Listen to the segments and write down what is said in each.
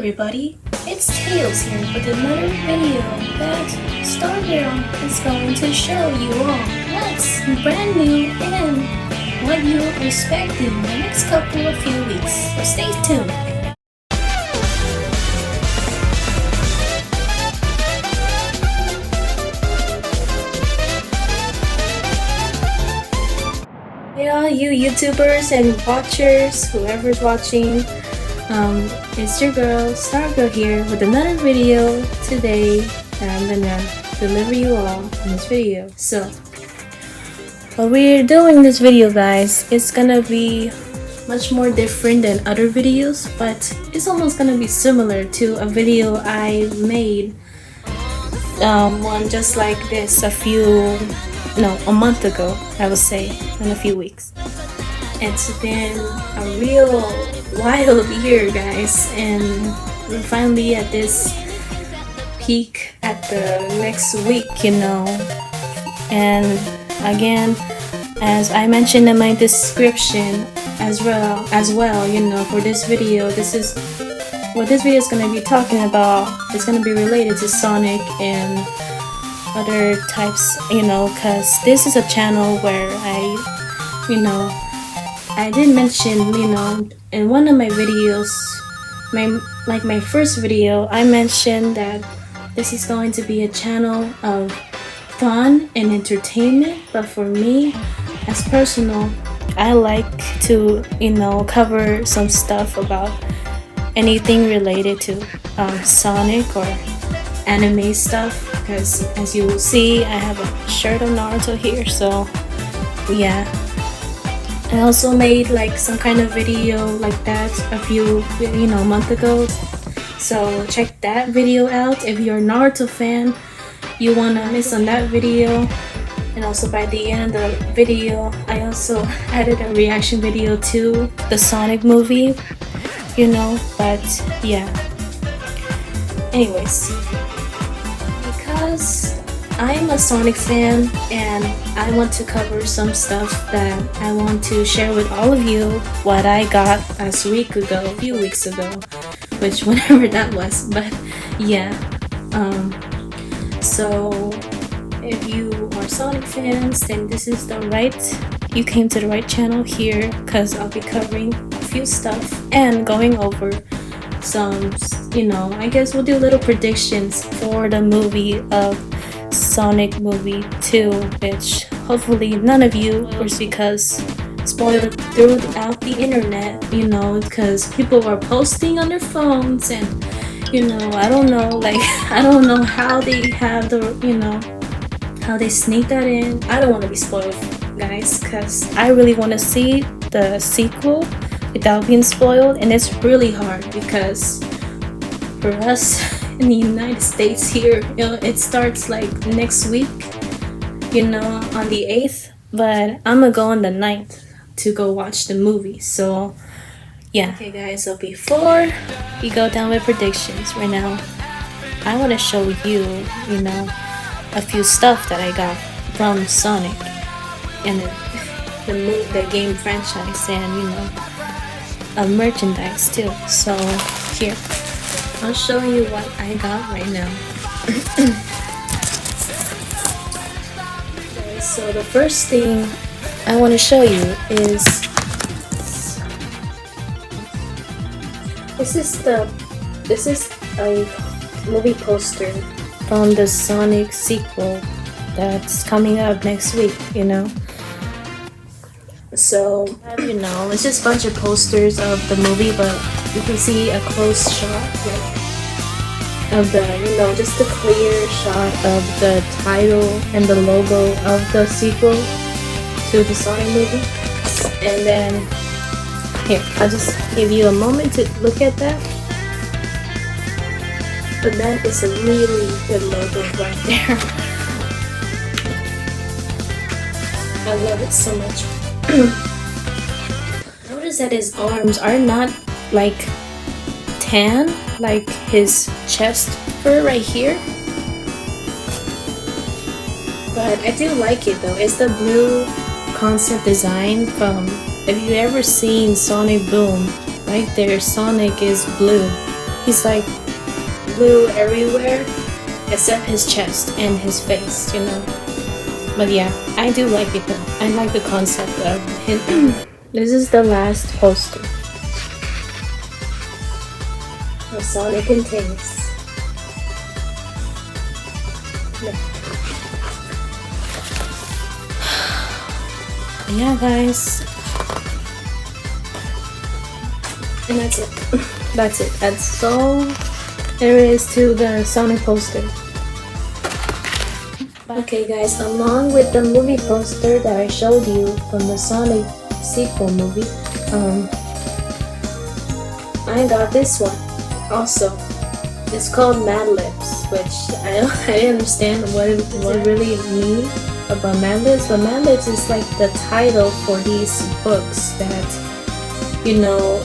everybody, it's Tails here with another video that StarGirl is going to show you all what's brand new and what you'll expect in the next couple of few weeks, so stay tuned. Hey all you YouTubers and watchers, whoever's watching, it's your girl, StarGirl here with another video today that I'm gonna deliver you all in this video. So, what we're doing this video, guys, it's gonna be much more different than other videos, but it's almost gonna be similar to a video I made, one just like this a month ago, I would say, in a few weeks. It's been a real wild year, guys, and we're finally at this peak at the next week, and again, as I mentioned in my description as well, for this video, this is what this video is going to be talking about. It's going to be related to Sonic and other types, because this is a channel where I did mention, in one of my videos, my first video, I mentioned that this is going to be a channel of fun and entertainment, but for me, as personal, I like to, cover some stuff about anything related to Sonic or anime stuff, because as you will see, I have a shirt of Naruto here, so yeah. I also made like some kind of video like that a few month ago, so check that video out if you're a Naruto fan. You wanna miss on that video. And also by the end of the video, I also added a reaction video to the Sonic movie, but yeah. Anyways, because I'm a Sonic fan and I want to cover some stuff that I want to share with all of you what I got a few weeks ago, which whenever that was, but yeah. So if you are Sonic fans, then you came to the right channel here, because I'll be covering a few stuff and going over some, I guess we'll do little predictions for the movie of Sonic movie 2, which hopefully none of you was because spoiled throughout the internet, because people are posting on their phones and I don't know how they have how they sneak that in. I don't want to be spoiled, guys, because I really want to see the sequel without being spoiled, and it's really hard because for us in the United States here, it starts like next week, on the 8th, but I'm gonna go on the 9th to go watch the movie, so yeah. Okay guys, so before we go down with predictions right now, I want to show you, a few stuff that I got from Sonic and the game franchise, and merchandise too. So here, I'll show you what I got right now. Okay, so the first thing I want to show you is this is a movie poster from the Sonic sequel that's coming out next week, So, it's just a bunch of posters of the movie, but you can see a close shot, of the, just a clear shot of the title and the logo of the sequel to the Sonic movie. And then, here, I'll just give you a moment to look at that. But that is a really good logo right there. I love it so much. Notice that his arms are not like tan, like his chest fur right here. But I do like it though. It's the blue concept design from, if you ever seen Sonic Boom, right there, Sonic is blue. he's like blue everywhere except his chest and his face, you know. But yeah, I do like it though. I like the concept of him. This is the last poster. The Sonic contains. Yeah, guys. And that's it. That's it. That's all there is to the Sonic poster. Okay guys, along with the movie poster that I showed you from the Sonic sequel movie, I got this one also. It's called Mad Libs, which I didn't understand what really mean about Mad Libs, but Mad Libs is like the title for these books that, you know,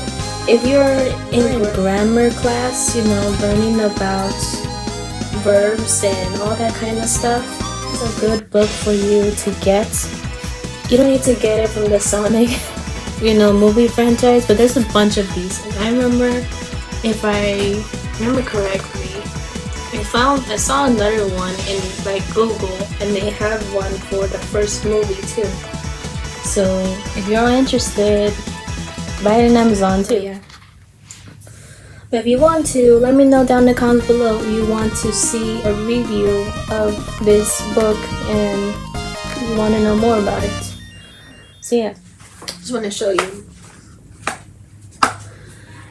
if you're in grammar class, you know, learning about verbs and all that kind of stuff, it's a good book for you to get. You don't need to get it from the Sonic, you know, movie franchise, but there's a bunch of these. And I remember, if I remember correctly, I saw another one in like Google, and they have one for the first movie too. So if you're interested, buy it on Amazon too. Yeah. But if you want to, let me know down in the comments below if you want to see a review of this book and you want to know more about it. So yeah, just want to show you.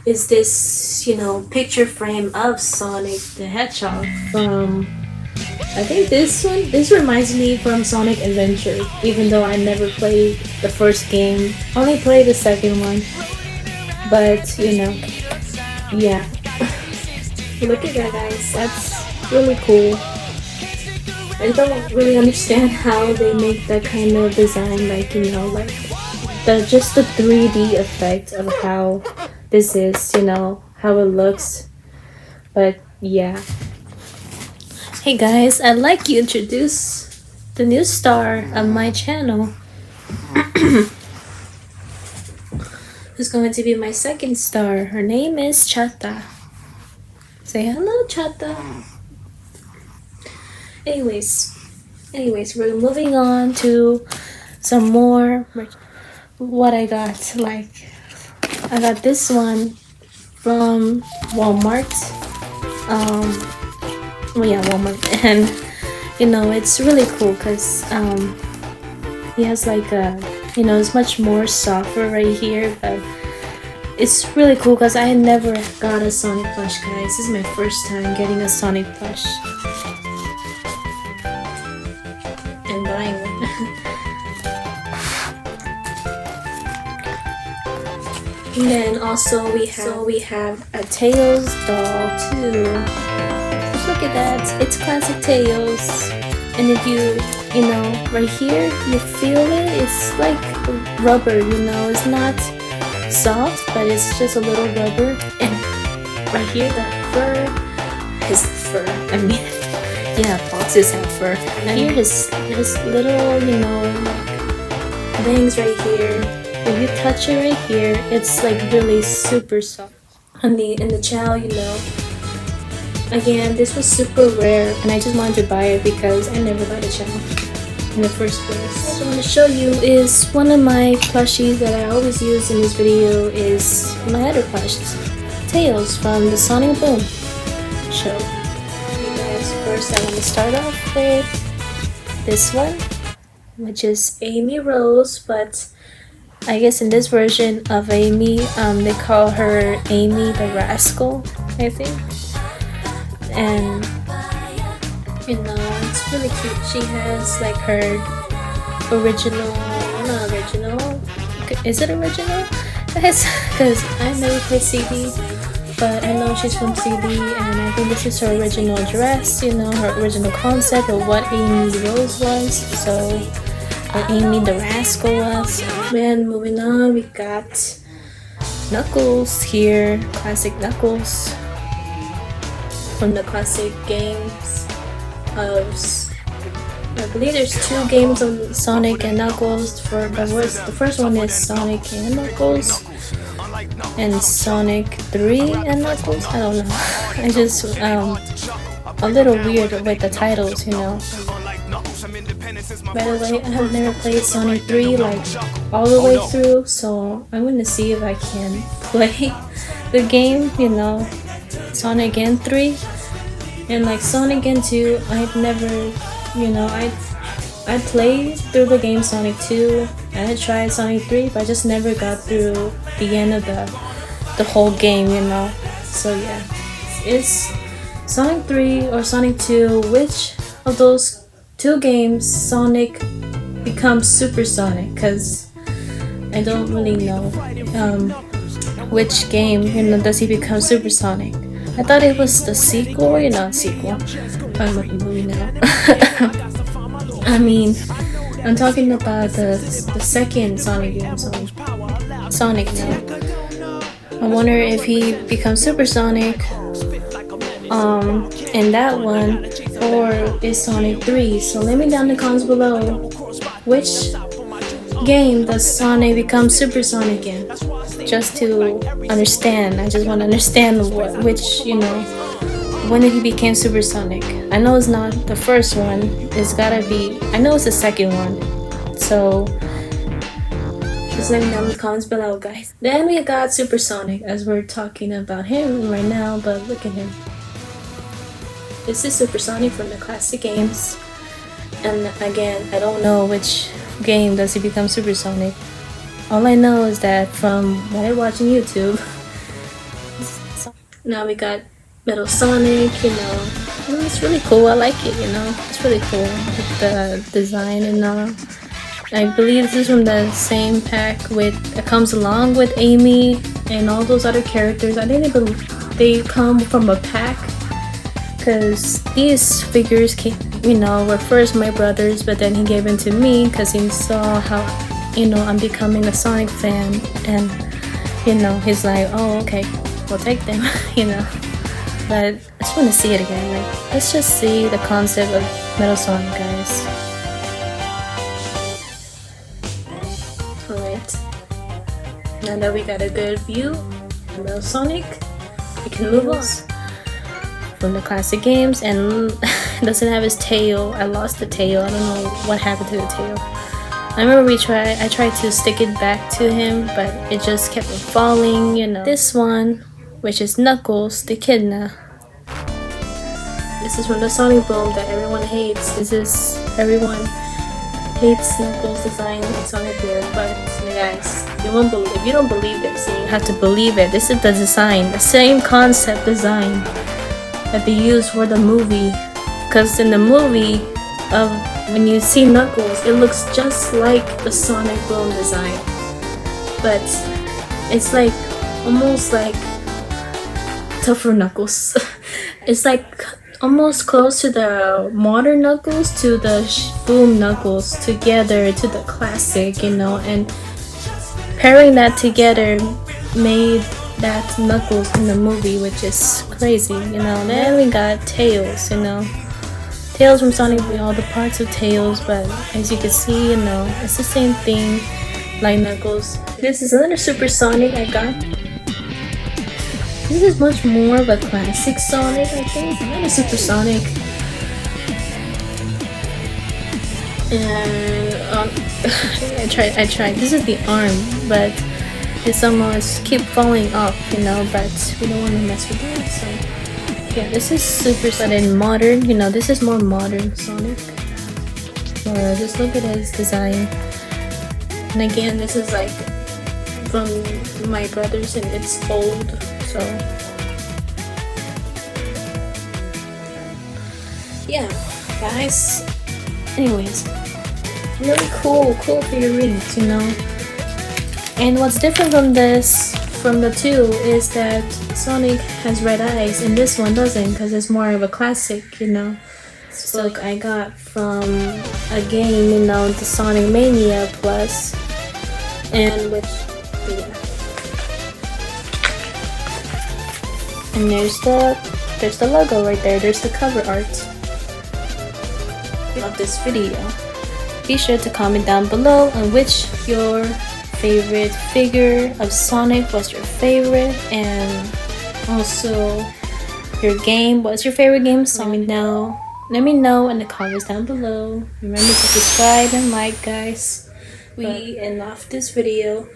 Is this, you know, picture frame of Sonic the Hedgehog from, I think this reminds me from Sonic Adventure, even though I never played the first game, only played the second one, but you know, yeah. Look at that, guys, that's really cool. I don't really understand how they make that kind of design, like, you know, like just the 3D effect of how this is, you know, how it looks. But yeah. Hey guys, I'd like to introduce the new star of my channel. Who's going to be my second star. Her name is Chata. Say hello, Chata. Anyways, we're moving on to some more. What I got, like, I got this one from Walmart. Well, yeah, Walmart, and you know, it's really cool because he has like a, you know, it's much more softer right here, but it's really cool because I never got a Sonic plush, guys. This is my first time getting a Sonic plush and buying one. And then also we have a Tails doll too. Just look at that, it's classic Tails. And if you know, right here, you feel it, it's like rubber, you know, it's not soft, but it's just a little rubber. And right here, that fur, his fur, I mean, yeah, foxes have fur. And here, his little, you know, like, things right here. If you touch it right here, it's like really super soft. In the chow, you know. Again, this was super rare, and I just wanted to buy it because I never got a chow in the first place. What I want to show you is one of my plushies that I always use in this video is my other plush, Tails from the Sonic Boom show. Okay guys, first I want to start off with this one, which is Amy Rose, but I guess in this version of Amy, they call her Amy the Rascal, I think. And you know, it's really cute. She has like her original, not original, is it original? Because I never played CD, but I know she's from CD, and I think this is her original dress, you know, her original concept of what Amy Rose was. So Amy the Rascal was. Then moving on, we got Knuckles here, classic Knuckles from the classic games of, I believe there's 2 games of Sonic and Knuckles. The first one is Sonic and Knuckles, and Sonic 3 and Knuckles. I don't know. I just a little weird with the titles, you know. By the way, I have never played Sonic 3 like all the way through, so I'm gonna see if I can play the game, you know, Sonic N 3. And like Sonic N 2, I've never, you know, I played through the game Sonic 2 and I tried Sonic 3, but I just never got through the end of the whole game, you know. So yeah, it's Sonic 3 or Sonic 2. Which of those two games Sonic becomes supersonic? Because I don't really know which game, you know, does he become supersonic. I thought it was the sequel, you know, sequel. I'm looking movie now. I mean, I'm talking about the second Sonic game, Sonic 2. I wonder if he becomes supersonic in that one, or is Sonic 3. So let me know in the comments below which game does Sonic become supersonic in, just to understand. I just want to understand which, you know, when he became supersonic. I know it's not the first one, it's gotta be, I know it's the second one, so just let me know in the comments below, guys. Then we got Supersonic, as we're talking about him right now, but look at him. This is Supersonic from the classic games, and again, I don't know which game does he become supersonic. All I know is that from what I watch on YouTube, now we got Metal Sonic, you know, and it's really cool. I like it, you know, it's really cool, the design and all. I believe this is from the same pack that comes along with Amy and all those other characters. I think they come from a pack, because these figures came, you know, were first my brother's, but then he gave them to me because he saw how, you know, I'm becoming a Sonic fan, and you know, he's like, oh okay, we'll take them. You know, but I just want to see it again. Like, let's just see the concept of Metal Sonic, guys. Alright, now that we got a good view of Metal Sonic, we can move on from the classic games. And doesn't have his tail. I lost the tail. I don't know what happened to the tail. I remember I tried to stick it back to him, but it just kept falling, you know. This one, which is Knuckles the Echidna. This is from the Sonic Boom that everyone hates. Everyone hates Knuckles' design in Sonic Boom, but guys, you won't believe. If you don't believe this, you have to believe it. This is the design, the same concept design that they used for the movie. Because in the movie, when you see Knuckles, it looks just like the Sonic Boom design, but it's like almost like tougher Knuckles. It's like almost close to the modern Knuckles to the Boom Knuckles together to the classic, you know, and pairing that together made that Knuckles in the movie, which is crazy, you know. Then we got Tails, you know. Tails from Sonic, all the parts of Tails, but as you can see, you know, it's the same thing like Knuckles. This is another Supersonic I got. This is much more of a classic Sonic, I think. Another Supersonic. And I tried. This is the arm, but it's almost keep falling off, you know, but we don't want to mess with that, so yeah, this is super, but in modern, you know, this is more modern Sonic. Just look at his design. And again, this is like from my brother's and it's old, so yeah, guys. Anyways, really cool figurines, you know. And what's different from the two is that Sonic has red eyes and this one doesn't, because it's more of a classic, you know. So like I got from a game, you know, the Sonic Mania Plus, and with and there's the logo right there. There's the cover art of this video. Be sure to comment down below on which your favorite figure of Sonic? What's your favorite? And also your game. What's your favorite game? So let me know in the comments down below. Remember to subscribe and like, guys. We end off this video.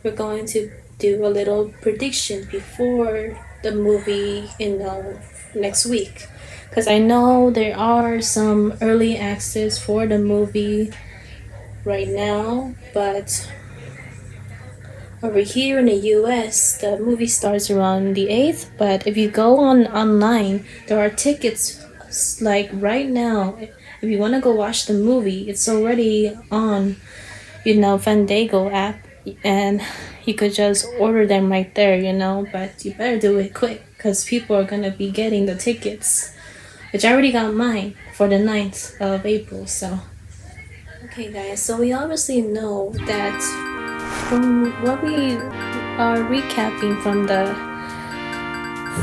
We're going to do a little prediction before the movie next week, because I know there are some early access for the movie right now, but over here in the US the movie starts around the 8th. But if you go online, there are tickets like right now. If you want to go watch the movie, it's already on Fandango app, and you could just order them right there, but you better do it quick, because people are gonna be getting the tickets, which I already got mine for the 9th of April. So okay guys, so we obviously know that from what we are recapping from the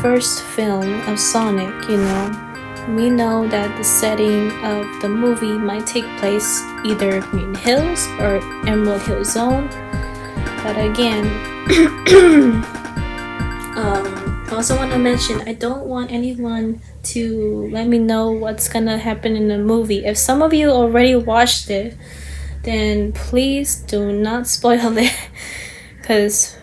first film of Sonic, we know that the setting of the movie might take place either Green Hills or Emerald Hill Zone. But again, I also want to mention, I don't want anyone to let me know what's gonna happen in the movie. If some of you already watched it, then please do not spoil it, because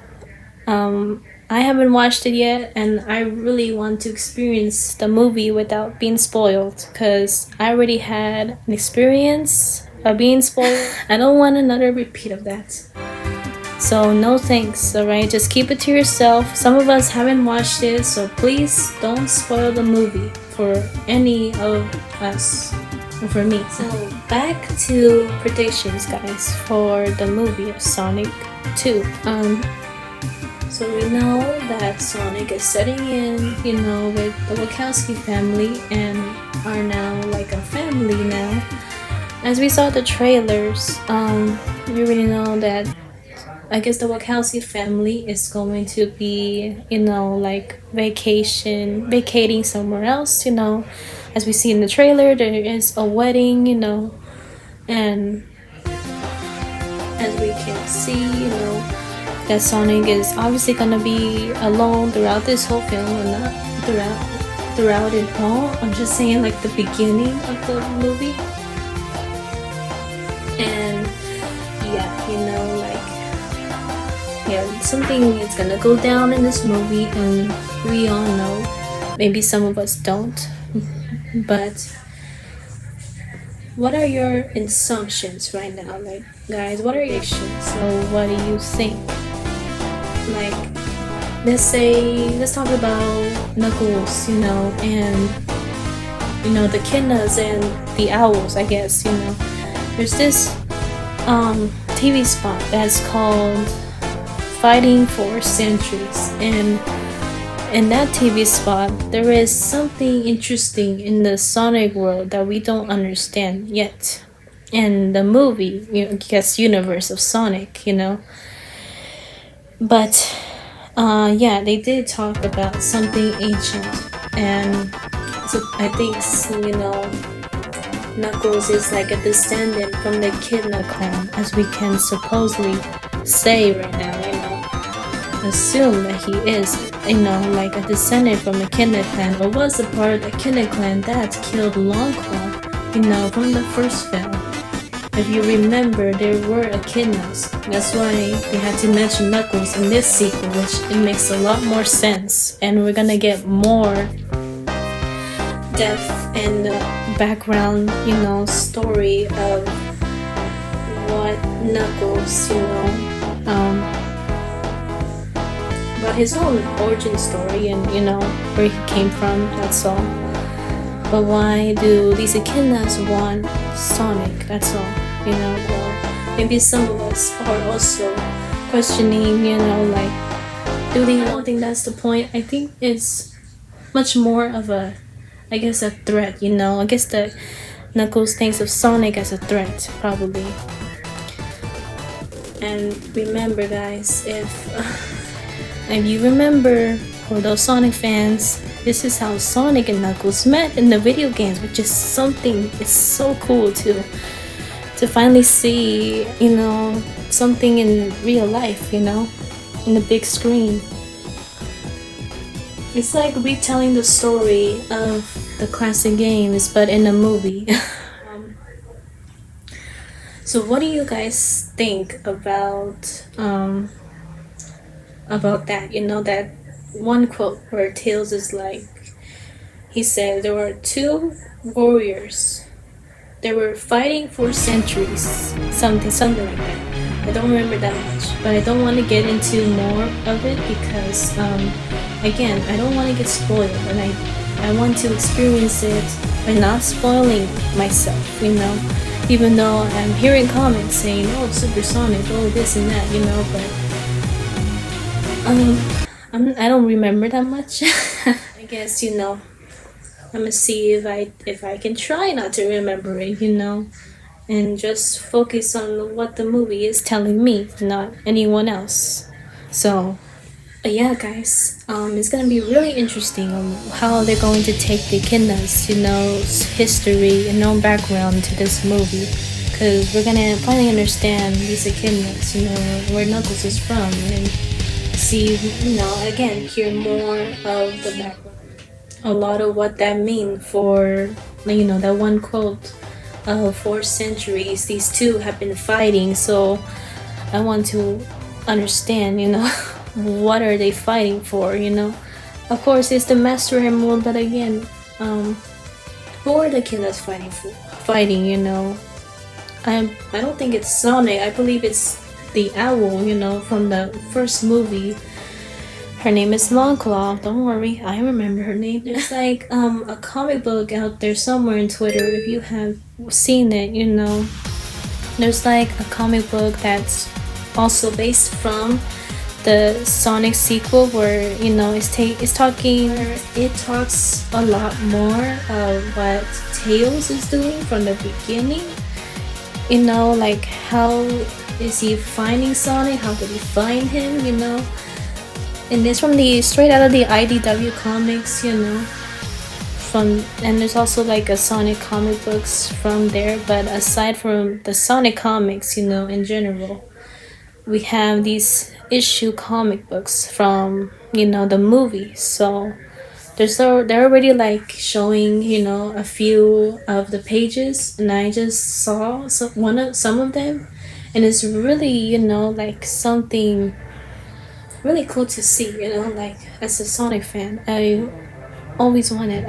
I haven't watched it yet, and I really want to experience the movie without being spoiled, because I already had an experience of being spoiled. I don't want another repeat of that. So no thanks, alright? Just keep it to yourself. Some of us haven't watched it, so please don't spoil the movie for any of us, or for me. So back to predictions, guys, for the movie of Sonic 2. So we know that Sonic is setting in, with the Wachowski family, and are now like a family now. As we saw the trailers, we already know that I guess the Wachowski family is going to be, like vacating somewhere else, As we see in the trailer, there is a wedding, and as we can see, that Sonic is obviously gonna be alone throughout this whole film, and not throughout it all. I'm just saying, like, the beginning of the movie. And something is gonna go down in this movie, and we all know. Maybe some of us don't, but what are your assumptions right now? Like, guys, what are your assumptions? So what do you think? Like, let's talk about Knuckles, and the Echidnas and the owls, I guess. There's this TV spot that's called Fighting for Centuries, and in that TV spot there is something interesting in the Sonic world that we don't understand yet in the movie, universe of Sonic, but they did talk about something ancient, and so I think Knuckles is like a descendant from the Echidna clan, as we can supposedly say right now, assume that he is, like a descendant from the Echidna clan, or was a part of the Echidna clan that killed Longclaw, from the first film. If you remember, there were echidnas. That's why they had to mention Knuckles in this sequel, which it makes a lot more sense, and we're gonna get more depth and background, story of what Knuckles, about his own origin story, and where he came from. That's all. But why do these echidnas want Sonic? That's all. Well, maybe some of us are also questioning, like, do they? I don't think that's the point. I think it's much more of a threat, I guess that Knuckles thinks of Sonic as a threat, probably. And remember, guys, if you remember, for those Sonic fans, this is how Sonic and Knuckles met in the video games, which is something, it's so cool too. to finally see, something in real life, in the big screen. It's like retelling the story of the classic games, but in a movie. So what do you guys think about that? That one quote where Tails is like, he said there were two warriors. They were fighting for centuries, something like that. I don't remember that much, but I don't want to get into more of it because, again, I don't want to get spoiled, and I want to experience it by not spoiling myself, even though I'm hearing comments saying, oh, supersonic, oh, this and that, but I don't remember that much. I guess, I'm gonna see if I can try not to remember it, and just focus on what the movie is telling me, not anyone else. So yeah, guys, it's gonna be really interesting on how they're going to take the echidnas, history and known background to this movie, because we're gonna finally understand these echidnas, where Knuckles is from, and see, again, hear more of the background, a lot of what that means for, that one quote. For centuries, these two have been fighting, so I want to understand, what are they fighting for, Of course, it's the Master Emerald, but again, who are the kids that's fighting, I don't think it's Sonic. I believe it's the owl, from the first movie. Her name is Longclaw. Don't worry, I remember her name. There's like a comic book out there somewhere in Twitter. If you have seen it, there's like a comic book that's also based from the Sonic sequel, where it talks a lot more of what Tails is doing from the beginning. Like how is he finding Sonic? How did he find him? And it's from straight out of the IDW comics, and there's also like a Sonic comic books from there. But aside from the Sonic comics, in general, we have these issue comic books from the movie. So they're already like showing a few of the pages, and I just saw some of them, and it's really like something really cool to see, like as a Sonic fan. I always wanted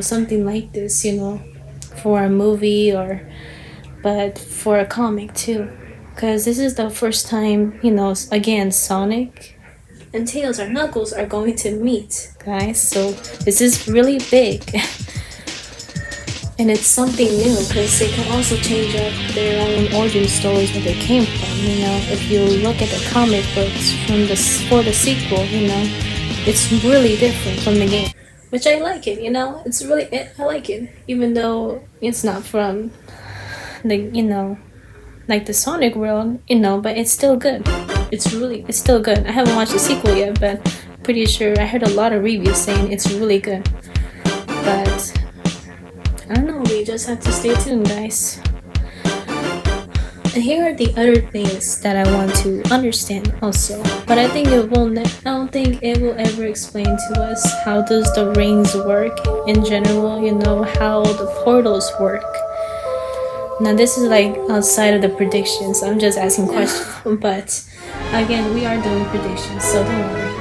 something like this, for a movie but for a comic too, because this is the first time, again, Sonic and Tails or Knuckles are going to meet, guys. So this is really big. And it's something new, because they can also change up their own origin stories where they came from. If you look at the comic books for the sequel, it's really different from the game, which I like it. I like it, even though it's not from the like the Sonic world, but it's still good. It's still good. I haven't watched the sequel yet, but pretty sure I heard a lot of reviews saying it's really good. But I don't know, we just have to stay tuned, guys. And here are the other things that I want to understand also. But I don't think it will ever explain to us how does the rings work in general, how the portals work. Now this is like outside of the predictions. I'm just asking questions. But again, we are doing predictions, so don't worry.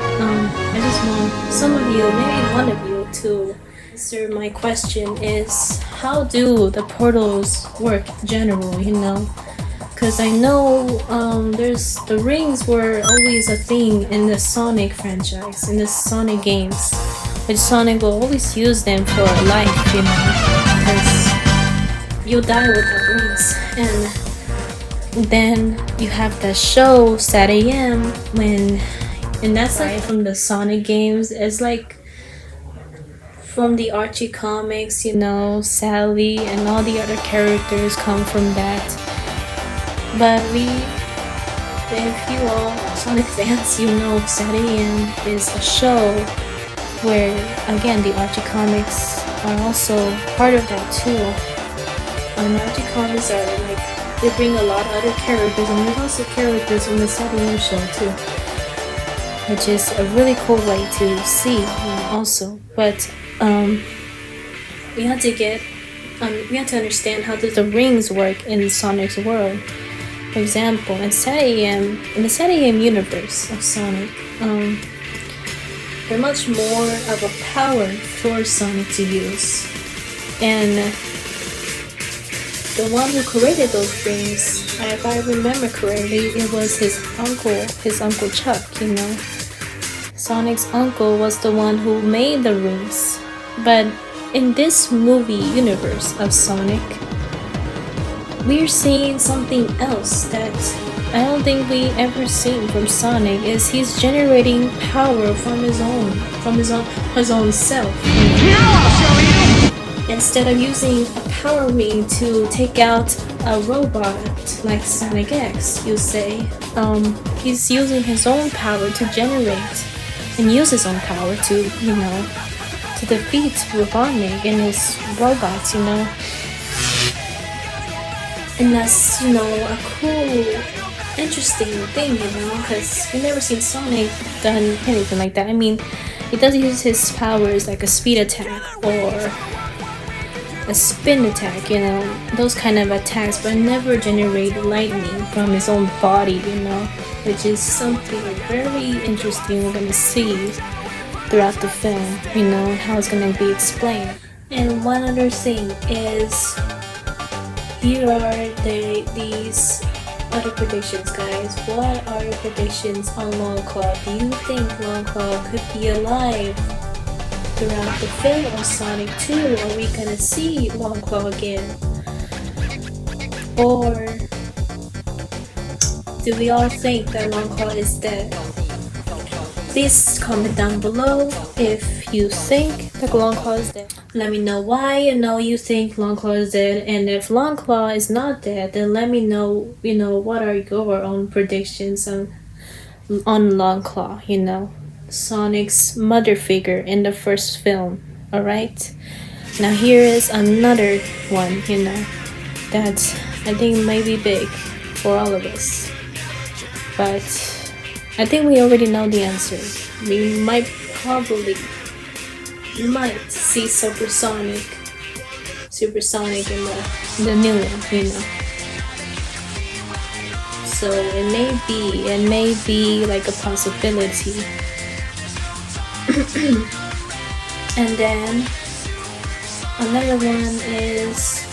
I just want some of you, maybe one of you, to answer my question is, how do the portals work in general, because I know there's the rings were always a thing in the Sonic franchise, in the Sonic games, but Sonic will always use them for life, because you die without rings. And then you have the show Sad AM, and that's like from the Sonic games. It's like from the Archie comics, Sally and all the other characters come from that. But if you all Sonic fans, Sad AM is a show where, again, the Archie comics are also part of that too. And Archie comics are like they bring a lot of other characters, and there's also characters from the ZEDGE show too, which is a really cool way to see, also. But we have to understand how does the rings work in Sonic's world. For example, in the ZEDGE universe of Sonic, there's much more of a power for Sonic to use, and the one who created those rings, if I remember correctly, it was his uncle Chuck. Sonic's uncle was the one who made the rings. But in this movie universe of Sonic, we're seeing something else that I don't think we ever seen from Sonic. Is he's generating power from his own self. Now I'll show you! Instead of using a power ring to take out a robot like Sonic X, you say, he's using his own power to generate and use his own power to, to defeat Robotnik and his robots, And that's, a cool, interesting thing, because we've never seen Sonic done anything like that. I mean, he does use his powers like a speed attack or a spin attack, those kind of attacks, but never generate lightning from his own body, which is something very interesting we're gonna see throughout the film, how it's gonna be explained. And one other thing is, here are these other predictions, guys. What are your predictions on Longclaw? Do you think Longclaw could be alive throughout the film of Sonic 2? Are we gonna see Longclaw again? Or do we all think that Longclaw is dead? Please comment down below if you think that Longclaw is dead. Let me know why you think Longclaw is dead, and if Longclaw is not dead, then let me know, what are your own predictions on Longclaw, Sonic's mother figure in the first film. Alright? Now here is another one, that I think may be big for all of us. But I think we already know the answer. We might see Supersonic in the new one, So it may be like a possibility. And then another one is,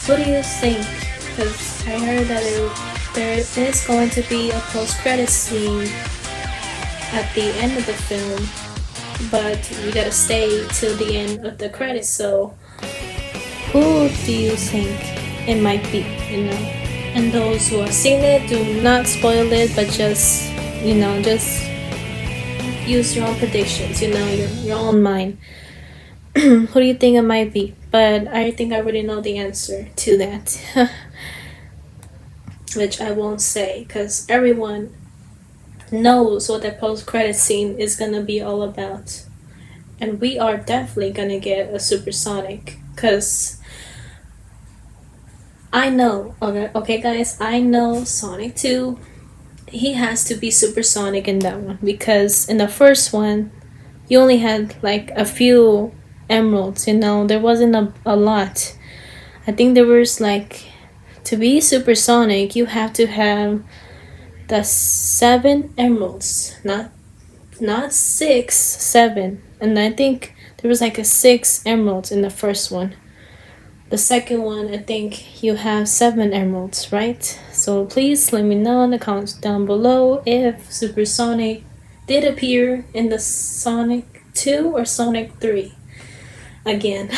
what do you think? Because I heard that there is going to be a post-credit scene at the end of the film, but you gotta stay till the end of the credits. So who do you think it might be? And those who have seen it, do not spoil it, but just just use your own predictions, your own mind. Who do you think it might be? But I think I already know the answer to that. Which I won't say, because everyone knows what that post-credit scene is gonna be all about. And we are definitely gonna get a Supersonic, because I know, okay guys, I know Sonic 2, he has to be Supersonic in that one, because in the first one, you only had like a few emeralds, there wasn't a lot. I think there was like, to be Supersonic, you have to have the 7 emeralds, not 6, 7. And I think there was like a 6 emeralds in the first one. The second one, I think you have 7 emeralds, right? So please let me know in the comments down below if Supersonic did appear in the Sonic 2 or Sonic 3. Again,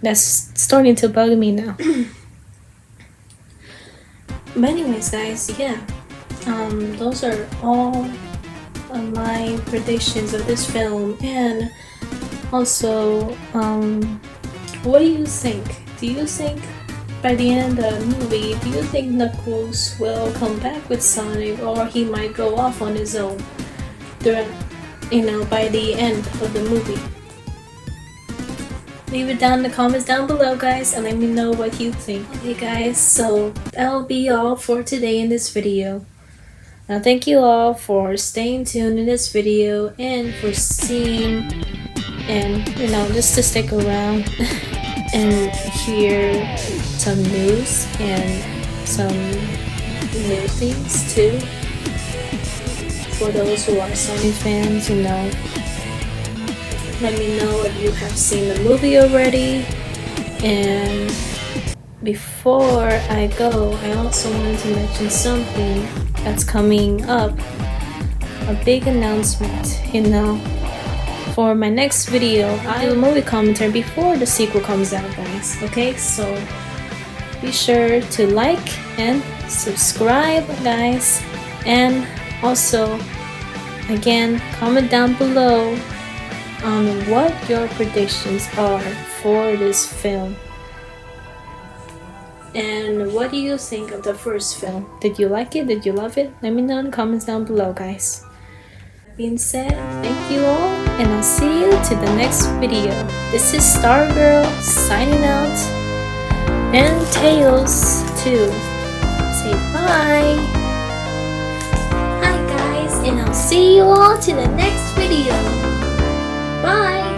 that's starting to bug me now. But anyways, guys, yeah, those are all of my predictions of this film. And also, what do you think? Do you think by the end of the movie, do you think Knuckles will come back with Sonic, or he might go off on his own by the end of the movie? Leave it down in the comments down below, guys, and let me know what you think. Okay guys, so that'll be all for today in this video. Now thank you all for staying tuned in this video and for seeing, and just to stick around and hear some news and some new things too. For those who are Sony fans, let me know if you have seen the movie already. And before I go, I also wanted to mention something that's coming up. A big announcement, for my next video. I'll do a movie commentary before the sequel comes out, guys. Okay, so be sure to like and subscribe, guys. And also, again, comment down below on what your predictions are for this film. And what do you think of the first film? Did you like it? Did you love it? Let me know in the comments down below, guys. That being said, thank you all, and I'll see you to the next video. This is StarGirl signing out, and Tails too. Say bye. Hi guys, and I'll see you all to the next video. Bye.